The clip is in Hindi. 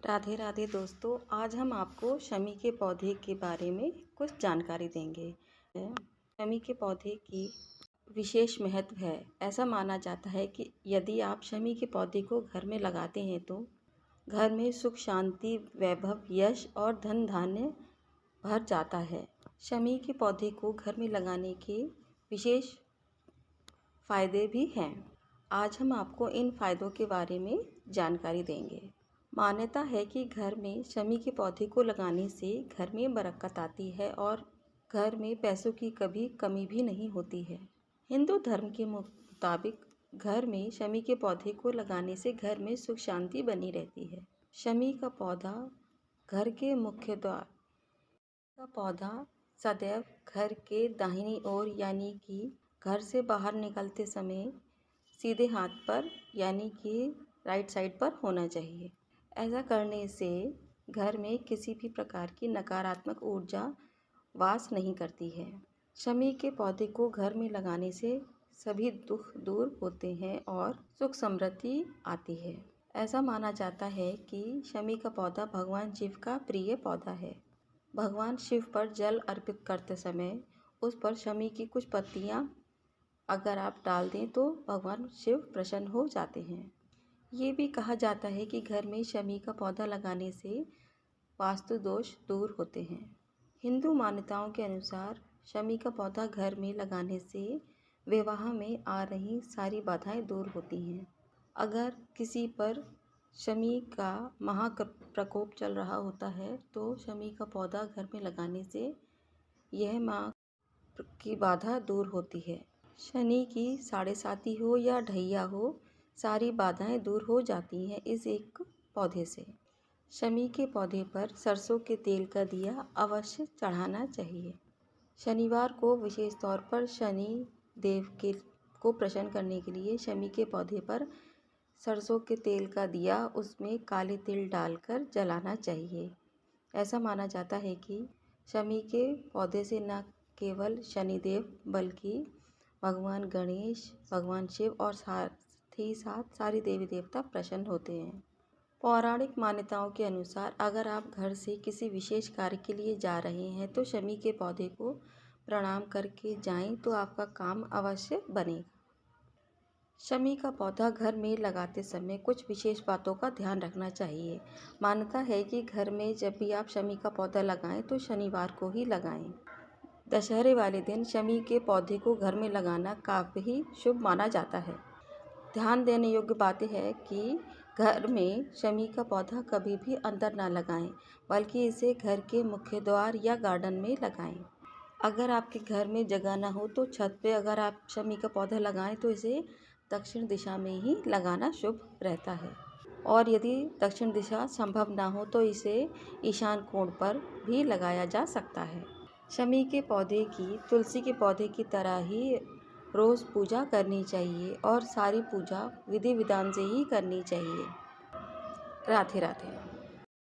राधे राधे दोस्तों, आज हम आपको शमी के पौधे के बारे में कुछ जानकारी देंगे। शमी के पौधे की विशेष महत्व है। ऐसा माना जाता है कि यदि आप शमी के पौधे को घर में लगाते हैं तो घर में सुख शांति, वैभव, यश और धन धान्य भर जाता है। शमी के पौधे को घर में लगाने के विशेष फायदे भी हैं। आज हम आपको इन फायदों के बारे में जानकारी देंगे। मान्यता है कि घर में शमी के पौधे को लगाने से घर में बरकत आती है और घर में पैसों की कभी कमी भी नहीं होती है। हिंदू धर्म के मुताबिक घर में शमी के पौधे को लगाने से घर में सुख शांति बनी रहती है। शमी का पौधा घर के मुख्य द्वार का पौधा सदैव घर के दाहिनी ओर यानी कि घर से बाहर निकलते समय सीधे हाथ पर यानी कि राइट साइड पर होना चाहिए। ऐसा करने से घर में किसी भी प्रकार की नकारात्मक ऊर्जा वास नहीं करती है। शमी के पौधे को घर में लगाने से सभी दुख दूर होते हैं और सुख समृद्धि आती है। ऐसा माना जाता है कि शमी का पौधा भगवान शिव का प्रिय पौधा है। भगवान शिव पर जल अर्पित करते समय उस पर शमी की कुछ पत्तियां अगर आप डाल दें तो भगवान शिव प्रसन्न हो जाते हैं। ये भी कहा जाता है कि घर में शमी का पौधा लगाने से वास्तु दोष दूर होते हैं। हिंदू मान्यताओं के अनुसार शमी का पौधा घर में लगाने से विवाह में आ रही सारी बाधाएं दूर होती हैं। अगर किसी पर शमी का महाप्रकोप चल रहा होता है तो शमी का पौधा घर में लगाने से यह माँ की बाधा दूर होती है। शनि की साढ़े साती हो या ढैया हो, सारी बाधाएं दूर हो जाती हैं इस एक पौधे से। शमी के पौधे पर सरसों के तेल का दिया अवश्य चढ़ाना चाहिए। शनिवार को विशेष तौर पर शनि देव को प्रसन्न करने के लिए शमी के पौधे पर सरसों के तेल का दिया उसमें काले तिल डालकर जलाना चाहिए। ऐसा माना जाता है कि शमी के पौधे से न केवल शनिदेव बल्कि भगवान गणेश, भगवान शिव और साथ ही साथ सारे देवी देवता प्रसन्न होते हैं। पौराणिक मान्यताओं के अनुसार अगर आप घर से किसी विशेष कार्य के लिए जा रहे हैं तो शमी के पौधे को प्रणाम करके जाएं तो आपका काम अवश्य बनेगा। शमी का पौधा घर में लगाते समय कुछ विशेष बातों का ध्यान रखना चाहिए। मान्यता है कि घर में जब भी आप शमी का पौधा लगाएं तो शनिवार को ही लगाएं। दशहरे वाले दिन शमी के पौधे को घर में लगाना काफ़ी शुभ माना जाता है। ध्यान देने योग्य बातें है कि घर में शमी का पौधा कभी भी अंदर ना लगाएं, बल्कि इसे घर के मुख्य द्वार या गार्डन में लगाएं। अगर आपके घर में जगह ना हो तो छत पे अगर आप शमी का पौधा लगाएं तो इसे दक्षिण दिशा में ही लगाना शुभ रहता है। और यदि दक्षिण दिशा संभव ना हो तो इसे ईशान कोण पर भी लगाया जा सकता है। शमी के पौधे की तुलसी के पौधे की तरह ही रोज़ पूजा करनी चाहिए और सारी पूजा विधि विधान से ही करनी चाहिए। राधे राधे।